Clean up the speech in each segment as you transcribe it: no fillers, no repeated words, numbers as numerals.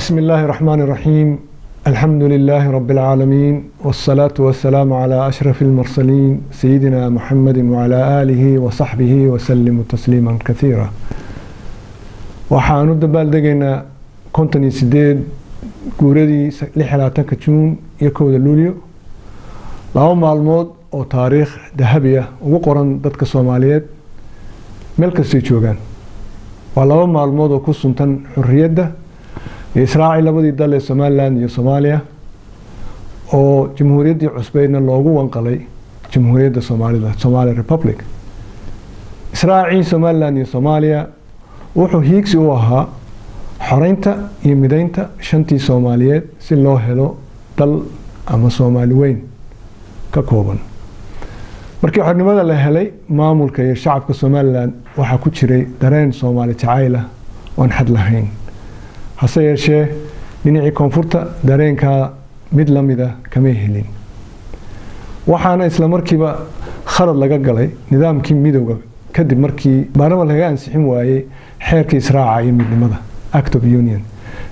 بسم الله الرحمن الرحيم. الحمد لله رب العالمين والصلاة والسلام على أشرف المرسلين سيدنا محمد وعلى آله وصحبه وسلم تسليما كثيرا. waxaan u dabaaldegaynaa 58 guuradii 16 Juun iyo 1 Luulyo, laba maalmood oo taariikh dahabi ah ugu qoran dadka Soomaaliyeed meel kasta joogaan. waa laba maalmood oo ku suntan xurriyadda Israaciil labadii dal ee Somaliland iyo Soomaaliya oo jamhuuriyaddii cusbayna loogu wanqalay jamhuuriyadda Soomaalida Somali Republic. Israaciil, Somaliland iyo Soomaaliya wuxuu hiigsi u ahaa xoreynta iyo mideynta shantii Soomaaliyeed si loo helo dal ama Soomaali weyn ka kooban. markii xornimada la helay, maamulka iyo shacabka Somaliland waxaa ku jiray dareen Soomaali jacayl ah oo aan xad lahayn. hase yeeshee dhinacii koonfurta dareenka mid la mid ah kama helin, waxaana isla markiiba khalad laga galay nidaamkii midowga kadib markii baarlamaanka laga ansixin waayay xeerkii Israaca iyo midnimada Act of Union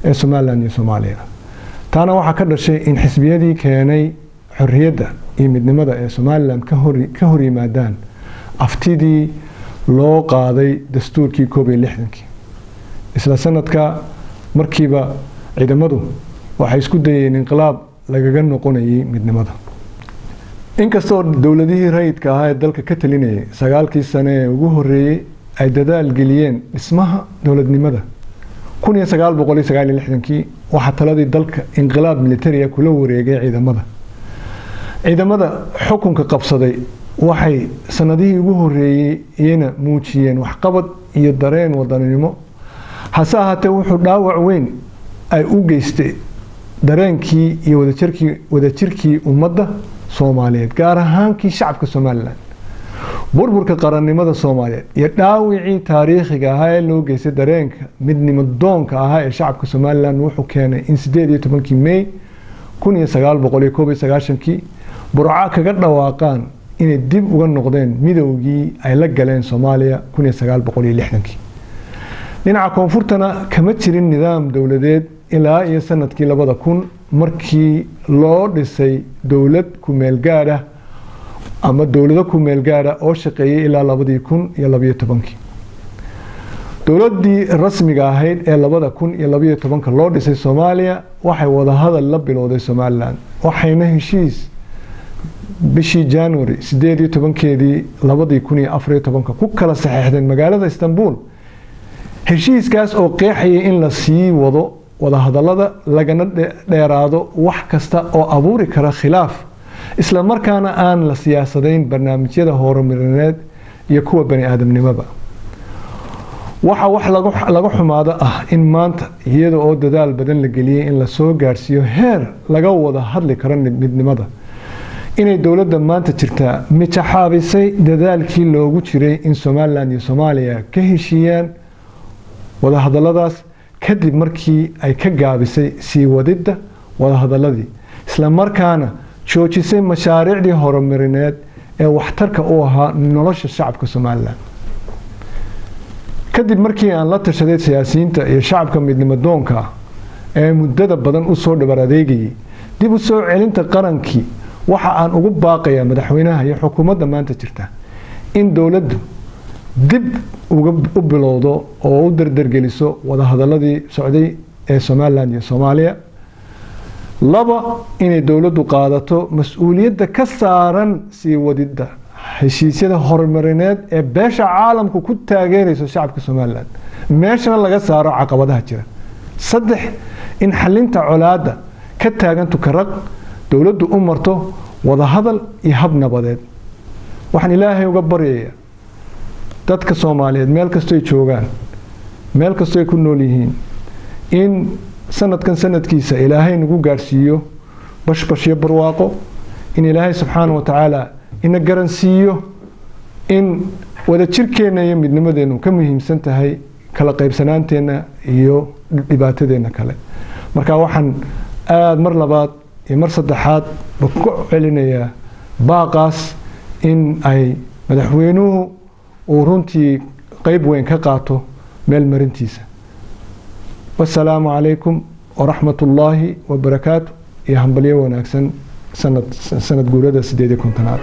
ee Somaliland iyo Soomaaliya. taana waxaa ka dhashay in xisbiyadii keenay xorriyadda iyo midnimada ee Somaliland ka hor yimaadaan aftidii loo qaaday dastuurkii 61. isla sanadka markiiba ciidamadu waxay isku dayeen inqilaab lagaga noqonayay midnimada. inkastoo dowladihii rayidka ahaa ee dalka ka talinayay 9 sano ee ugu horeeyay ay dadaal geliyeen dhismaha dowladnimada, 1969 waxaa taladii dalka inqilaab militari kula wareegay ciidamada xukunka qabsaday. waxay sanadihii ugu horeeyay iyana muujiyeen waxqabad iyo dareen wadaninimo, hase ahaatee wuxuu dhaawac weyn ay u geystay dareenkii iyo wadajirkii ummadda Soomaaliyeed, gaar ahaan kii shacabka Somaliland. burburka qarannimada Soomaaliyeed iyo dhaawicii taariikhiga ahaa ee loo geystay dareenka midnimo doonka ahaa ee shacabka Somaliland wuxuu keenay in 18 May 1991 Burco kaga dhawaaqaan inay dib uga noqdeen midowgii ay la galeen Soomaaliya 1960. dhinaca koonfurtana kama jirin nidaam dowladeed ilaa iyo sanadkii 2000 markii loo dhisay dowlad ku meel gaar ah ama dowlado ku meel gaar ah oo shaqeeyay ilaa 2012. dowladdii rasmiga ahayd ee 2012 loo dhisay Soomaaliya waxay wada hadal la bilowday Somaliland, waxayna heshiis bishii January 18 2014 ku kala saxeexdeen magaalada Istanbul. heshiiskaas oo qeexayay in la sii wado wada hadallada lagana dheeraado wax kasta oo abuuri kara khilaaf, isla markaana aan la siyaasadayn barnaamijyada horumarineed iyo kuwa bani aadamnimada. waxa wax laga xumaado ah in maanta iyada oo dadaal badan la geliyay in la soo gaarsiiyo heer laga wada hadli karo midnimada, inay dowladda maanta jirtaa mijaxaabisay dadaalkii loogu jiray in Somaliland iyo Soomaaliya ka heshiiyaan wada hadalladaas kadib markii ay ka gaabisay sii wadidda wada hadalladii, isla markaana joojisay mashaariicdii horumarineed ee waxtarka u ahaa nolosha shacabka Somaliland. kadib markii aan la tashaday siyaasiyiinta iyo shacabka midnimo doonka ee muddada badan u soo dhabar adeegayay dib u soo celinta qarankii, waxa aan ugu baaqayaa madaxweynaha iyo xukuumadda maanta jirta in dowladdu dib u bilowdo oo u dardargeliso wada hadalladii socday ee Somaliland iyo Soomaaliya. 2 inay dowladdu qaadato mas'uuliyadda ka saaran sii wadidda heshiisyada horumarineed ee beesha caalamku ku taageerayso shacabka Somaliland, meeshana laga saaro caqabadaha jira. 3 in xalinta colaadda ka taagan tukaraq dowladdu u marto wada hadal iyo hab nabadeed. waxaan Ilaahay uga baryayaa dadka Soomaaliyeed meel kasta ay joogaan, meel kasta ay ku nool yihiin, in sanadkan sanadkiisa Ilaahay nagu gaarsiiyo bashbash iyo barwaaqo, in Ilaahay subxaanahu wa tacaala ina garansiiyo in wada jirkeena iyo midnimadeenu ka muhiimsan tahay kala qaybsanaanteena iyo dhibaatadeena kale. marka waxaan aad mar labaad iyo mar saddexaad ku celinayaa baaqaas in ay madaxweynuhu uu runtii qayb weyn ka qaato meel marintiisa. والسلام عليكم ورحمة الله وبركاته يا همبليه وناكسن سنة جولة 8 كونتنات